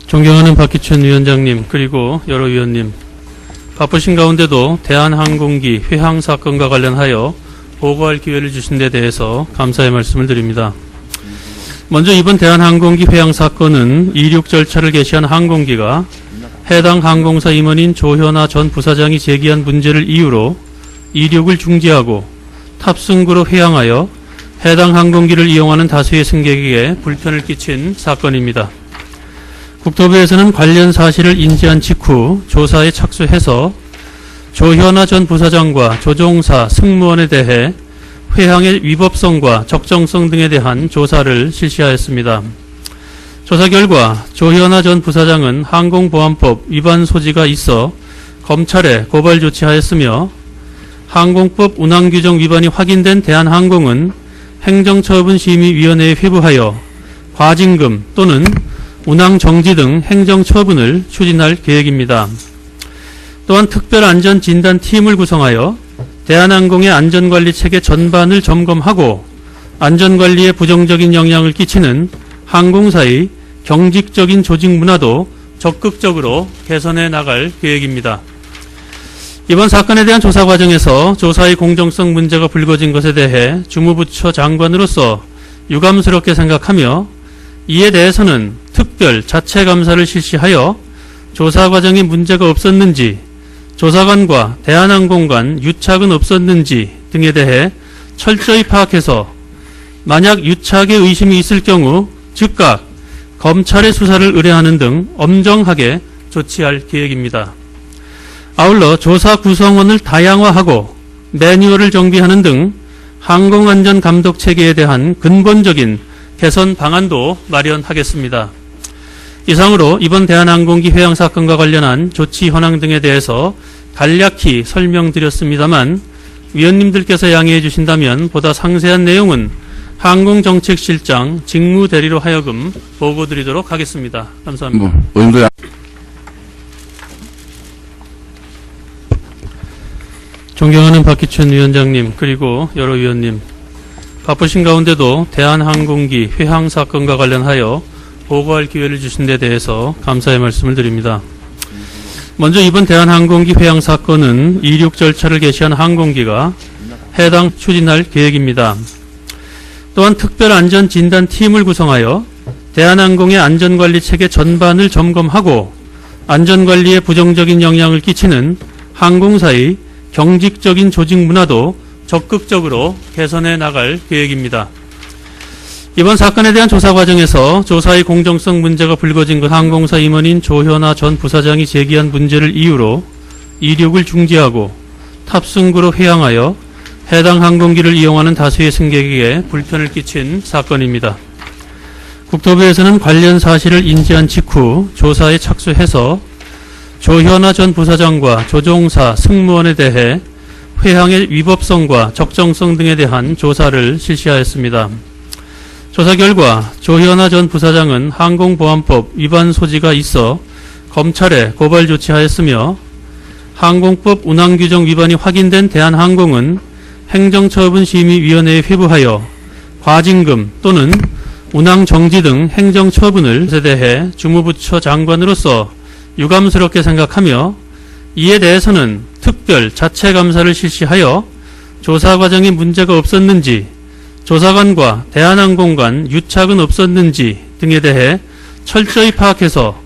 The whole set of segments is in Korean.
존경하는 박기춘 위원장님 그리고 여러 위원님, 바쁘신 가운데도 대한항공기 회항 사건과 관련하여 보고할 기회를 주신 데 대해서 감사의 말씀을 드립니다. 먼저 이번 대한항공기 회항 사건은 이륙 절차를 개시한 항공기가 해당 항공사 임원인 조현아 전 부사장이 제기한 문제를 이유로 이륙을 중지하고 탑승구로 회항하여 해당 항공기를 이용하는 다수의 승객에게 불편을 끼친 사건입니다. 국토부에서는 관련 사실을 인지한 직후 조사에 착수해서 조현아 전 부사장과 조종사, 승무원에 대해 회항의 위법성과 적정성 등에 대한 조사를 실시하였습니다. 조사 결과 조현아 전 부사장은 항공보안법 위반 소지가 있어 검찰에 고발 조치하였으며, 항공법 운항규정 위반이 확인된 대한항공은 행정처분심의위원회에 회부하여 과징금 또는 운항정지 등 행정처분을 추진할 계획입니다. 또한 특별안전진단팀을 구성하여 대한항공의 안전관리 체계 전반을 점검하고 안전관리에 부정적인 영향을 끼치는 항공사의 경직적인 조직 문화도 적극적으로 개선해 나갈 계획입니다. 이번 사건에 대한 조사 과정에서 조사의 공정성 문제가 불거진 것에 대해 주무부처 장관으로서 유감스럽게 생각하며, 이에 대해서는 특별 자체 감사를 실시하여 조사 과정에 문제가 없었는지, 조사관과 대한항공 간 유착은 없었는지 등에 대해 철저히 파악해서 만약 유착의 의심이 있을 경우 즉각 검찰의 수사를 의뢰하는 등 엄정하게 조치할 계획입니다. 아울러 조사 구성원을 다양화하고 매뉴얼을 정비하는 등 항공안전 감독 체계에 대한 근본적인 개선 방안도 마련하겠습니다. 이상으로 이번 대한항공기 회항 사건과 관련한 조치 현황 등에 대해서 간략히 설명드렸습니다만, 위원님들께서 양해해 주신다면 보다 상세한 내용은 항공정책실장 직무대리로 하여금 보고드리도록 하겠습니다. 감사합니다. 존경하는 박기춘 위원장님 그리고 여러 위원님, 바쁘신 가운데도 대한항공기 회항 사건과 관련하여 보고할 기회를 주신 데 대해서 감사의 말씀을 드립니다. 먼저 이번 대한항공기 회항 사건은 이륙 절차를 개시한 항공기가 해당 추진할 계획입니다. 또한 특별안전진단팀을 구성하여 대한항공의 안전관리 체계 전반을 점검하고 안전관리에 부정적인 영향을 끼치는 항공사의 경직적인 조직 문화도 적극적으로 개선해 나갈 계획입니다. 이번 사건에 대한 조사 과정에서 조사의 공정성 문제가 불거진 것, 항공사 임원인 조현아 전 부사장이 제기한 문제를 이유로 이륙을 중지하고 탑승구로 회항하여 해당 항공기를 이용하는 다수의 승객에게 불편을 끼친 사건입니다. 국토부에서는 관련 사실을 인지한 직후 조사에 착수해서 조현아 전 부사장과 조종사, 승무원에 대해 회항의 위법성과 적정성 등에 대한 조사를 실시하였습니다. 조사 결과 조현아 전 부사장은 항공보안법 위반 소지가 있어 검찰에 고발 조치하였으며, 항공법 운항규정 위반이 확인된 대한항공은 행정처분심의위원회에 회부하여 과징금 또는 운항정지 등 행정처분을 대해 주무부처 장관으로서 유감스럽게 생각하며, 이에 대해서는 특별 자체 감사를 실시하여 조사 과정에 문제가 없었는지, 조사관과 대한항공 간 유착은 없었는지 등에 대해 철저히 파악해서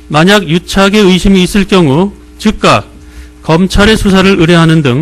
만약 유착의 의심이 있을 경우 즉각 검찰의 수사를 의뢰하는 등